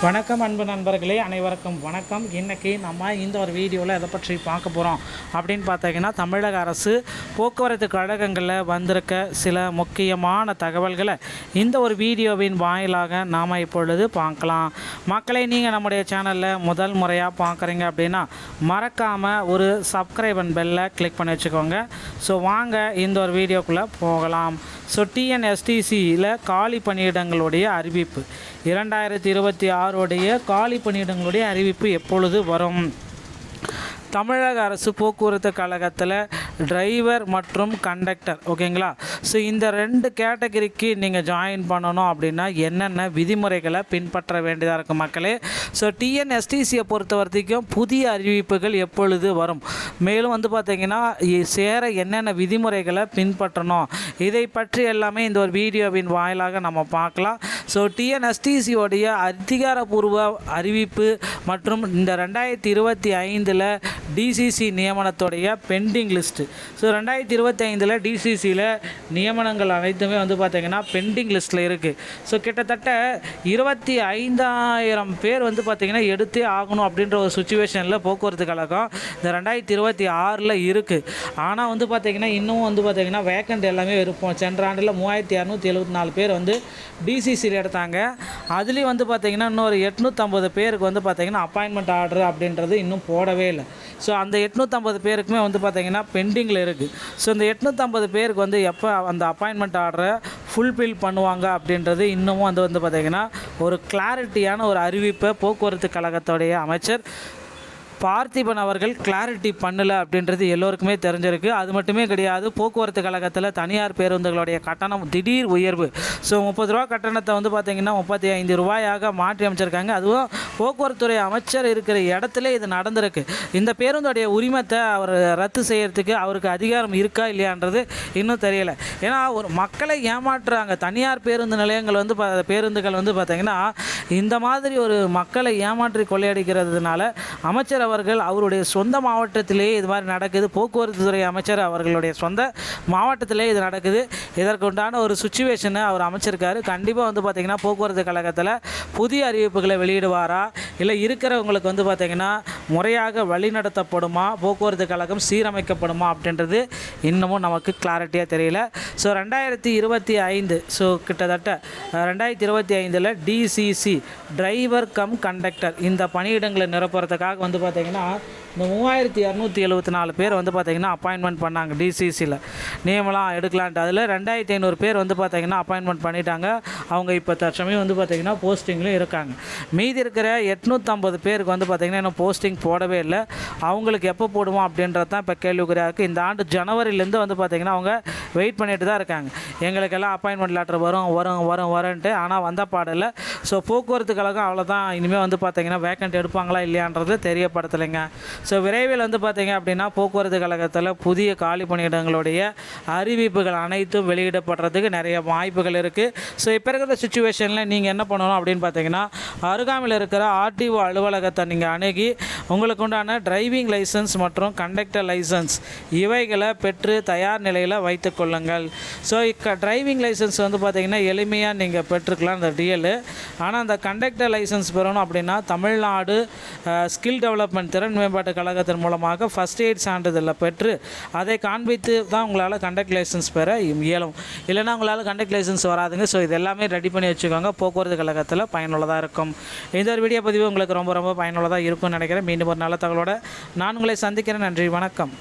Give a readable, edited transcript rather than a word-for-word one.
வணக்கம் அன்பு நண்பர்களே, அனைவருக்கும் வணக்கம். இன்றைக்கி நம்ம இந்த ஒரு வீடியோவில் எதை பற்றி பார்க்க போகிறோம் அப்படின்னு பார்த்தீங்கன்னா, தமிழக அரசு போக்குவரத்து கழகங்களில் வந்திருக்க சில முக்கியமான தகவல்களை இந்த ஒரு வீடியோவின் வாயிலாக நாம் இப்பொழுது பார்க்கலாம். மக்களை நீங்கள் நம்முடைய சேனலில் முதல் முறையாக பார்க்குறீங்க அப்படின்னா மறக்காமல் ஒரு சப்ஸ்கிரைப் அண்ட் பெல்லை கிளிக் பண்ணி வச்சுக்கோங்க. ஸோ வாங்க இந்த ஒரு வீடியோக்குள்ளே போகலாம். ஸோ டிஎன்எஸ்டிசியில் காலி பணியிடங்களுடைய அறிவிப்பு 2026 காலி பணியிடங்களுடைய அறிவிப்பு எப்பொழுது வரும்? தமிழக அரசு போக்குவரத்து கழகத்தில் டிரைவர் மற்றும் கண்டக்டர், ஓகேங்களா? ஸோ இந்த 2 கேட்டகரிக்கு நீங்கள் ஜாயின் பண்ணணும் அப்படின்னா என்னென்ன விதிமுறைகளை பின்பற்ற வேண்டியதாக இருக்கும் மக்களே? ஸோ டிஎன்எஸ்டிசியை பொறுத்த வரைக்கும் புதிய அறிவிப்புகள் எப்பொழுது வரும், மேலும் பார்த்திங்கன்னா சேர என்னென்ன விதிமுறைகளை பின்பற்றணும், இதை பற்றி எல்லாமே இந்த ஒரு வீடியோவின் வாயிலாக நம்ம பார்க்கலாம். ஸோ டிஎன்எஸ்டிசியோடைய அதிகாரப்பூர்வ அறிவிப்பு மற்றும் இந்த 2025 டிசிசி நியமனத்துடைய பெண்டிங் லிஸ்ட்டு. ஸோ 2025 டிசிசியில் நியமனங்கள் அனைத்துமே பார்த்திங்கன்னா பெண்டிங் லிஸ்ட்டில் இருக்குது. ஸோ கிட்டத்தட்ட 25,000 பேர் பார்த்திங்கன்னா எடுத்தே ஆகணும் அப்படின்ற ஒரு சுச்சுவேஷனில் போக்குவரத்து கழகம் இந்த 2026 இருக்குது. ஆனால் பார்த்திங்கன்னா இன்னும் பார்த்திங்கன்னா வேக்கண்ட் எல்லாமே இருப்போம். சென்ற ஆண்டில் 3,274 பேர் டிசிசியில் எடுத்தாங்க. அதுலேயும் பார்த்திங்கன்னா இன்னொரு 850 பேருக்கு பார்த்திங்கன்னா அப்பாயின்மெண்ட் ஆர்டர் அப்படின்றது இன்னும் போடவே இல்லை. ஸோ அந்த 850 பேருக்குமே பார்த்திங்கன்னா பெண்டிங்கில் இருக்குது. ஸோ இந்த 850 பேருக்கு எப்போ அந்த அப்பாயின்மெண்ட் ஆர்டரை ஃபுல்ஃபில் பண்ணுவாங்க அப்படின்றது இன்னமும் பார்த்திங்கன்னா ஒரு கிளாரிட்டியான ஒரு அறிவிப்பை போக்குவரத்து கழகத்துடைய அமைச்சர் பார்த்திபன் அவர்கள் கிளாரிட்டி பண்ணலை அப்படின்றது எல்லோருக்குமே தெரிஞ்சிருக்கு. அது மட்டுமே கிடையாது, போக்குவரத்து கழகத்தில் தனியார் பேருந்துகளுடைய கட்டணம் திடீர் உயர்வு. ஸோ 30 ரூபா கட்டணத்தை பார்த்திங்கன்னா 35 ரூபாயாக மாற்றி அமைச்சிருக்காங்க. அதுவும் போக்குவரத்துறை அமைச்சர் இருக்கிற இடத்துல இது நடந்திருக்கு. இந்த பேருந்துடைய உரிமத்தை அவர் ரத்து செய்யறதுக்கு அவருக்கு அதிகாரம் இருக்கா இல்லையான்றது இன்னும் தெரியலை. ஏன்னா ஒரு மக்களை ஏமாற்றுறாங்க. தனியார் பேருந்து நிலையங்கள் பேருந்துகள் பார்த்திங்கன்னா இந்த மாதிரி ஒரு மக்களை ஏமாற்றி கொள்ளையடிக்கிறதுனால அமைச்சர் அவர்கள் அவருடைய சொந்த மாவட்டத்திலேயே இது மாதிரி நடக்குது. போக்குவரத்து துறை அமைச்சர் அவர்களுடைய சொந்த மாவட்டத்திலே இது நடக்குது. இதற்குண்டான ஒரு சுச்சுவேஷனை அவர் அமைச்சிருக்காரு. கண்டிப்பாக பார்த்திங்கன்னா போக்குவரத்து கழகத்தில் புதிய அறிவிப்புகளை வெளியிடுவாரா, இல்லை இருக்கிறவங்களுக்கு பார்த்திங்கன்னா முறையாக வழிநடத்தப்படுமா, போக்குவரத்து கழகம் சீரமைக்கப்படுமா அப்படின்றது இன்னமும் நமக்கு கிளாரிட்டியாக தெரியல. ஸோ 2025 ஸோ கிட்டத்தட்ட 2025 டிசிசி டிரைவர் கம் கண்டக்டர் இந்த பணியிடங்களை நிரப்புறதுக்காக பார்த்திங்கன்னா இந்த 3,274 பேர் பார்த்திங்கன்னா அப்பாயின்மெண்ட் பண்ணாங்க டிசிசியில் நேமெல்லாம் எடுக்கலான்ட்டு. அதில் 2,500 பேர் பார்த்திங்கன்னா அப்பாயின்மெண்ட் பண்ணிட்டாங்க. அவங்க இப்போ தற்சமயம் பார்த்திங்கன்னா போஸ்டிங்லையும் இருக்காங்க. மீதி இருக்கிற 850 பேருக்கு பார்த்திங்கன்னா இன்னும் போஸ்டிங் போடவே இல்லை. அவங்களுக்கு எப்போ போடுவோம் அப்படின்றது தான் இப்போ கேள்விக்குறியாக இருக்குது. இந்த ஆண்டு ஜனவரியிலேருந்து பார்த்திங்கன்னா அவங்க வெயிட் பண்ணிட்டு தான் இருக்காங்க. எங்களுக்கெல்லாம் அப்பாயின்மெண்ட் லெட்டர் வரும்ன்ட்டு. ஆனால் வந்த பாடலை. ஸோ போக்குவரத்து கழகம் அவ்வளோதான். இனிமேல் பார்த்திங்கன்னா வேக்கண்ட் எடுப்பாங்களா இல்லையான்றது தெரியப்படுத்தலைங்க. ஸோ விரைவில் பார்த்திங்க அப்படின்னா போக்குவரத்து கழகத்தில் புதிய காலி பணியிடங்களுடைய அறிவிப்புகள் அனைத்தும் வெளியிடப்படுறதுக்கு நிறைய வாய்ப்புகள் இருக்குது. ஸோ இப்போ இருக்கிற சுச்சுவேஷனில் நீங்கள் என்ன பண்ணணும் அப்படின்னு பார்த்தீங்கன்னா, அருகாமையில் இருக்கிற ஆர்டிஓ அலுவலகத்தை நீங்கள் அணுகி உங்களுக்கு உண்டான டிரைவிங் லைசன்ஸ் மற்றும் கண்டக்டர் லைசன்ஸ் இவைகளை பெற்று தயார் நிலையில் வைத்து கொள்ளுங்கள். ஸோ டிரைவிங் லைசன்ஸ் பார்த்திங்கன்னா எளிமையாக நீங்கள் பெற்றுக்கலாம் இந்த டிஎல். ஆனால் அந்த கண்டக்டர் லைசன்ஸ் பெறணும் அப்படின்னா தமிழ்நாடு ஸ்கில் டெவலப்மெண்ட் திறன் மேம்பாட்டு கழகத்தின் மூலமாக ஃபஸ்ட் எய்ட் சான்றிதழில் பெற்று அதை காண்பித்து தான் உங்களால் கண்டக்ட் லைசன்ஸ் பெற இயலும். இல்லைனா உங்களால் கண்டக்ட் லைசன்ஸ் வராதுங்க. ஸோ இது எல்லாமே ரெடி பண்ணி வச்சுக்கோங்க. போக்குவரத்து கழகத்தில் பயனுள்ளதாக இருக்கும். இந்த ஒரு வீடியோ பதிவு உங்களுக்கு ரொம்ப ரொம்ப பயனுள்ளதாக இருக்கும்னு நினைக்கிறேன். மீண்டும் ஒரு நல்ல தகவலோடு நான் உங்களை சந்திக்கிறேன். நன்றி, வணக்கம்.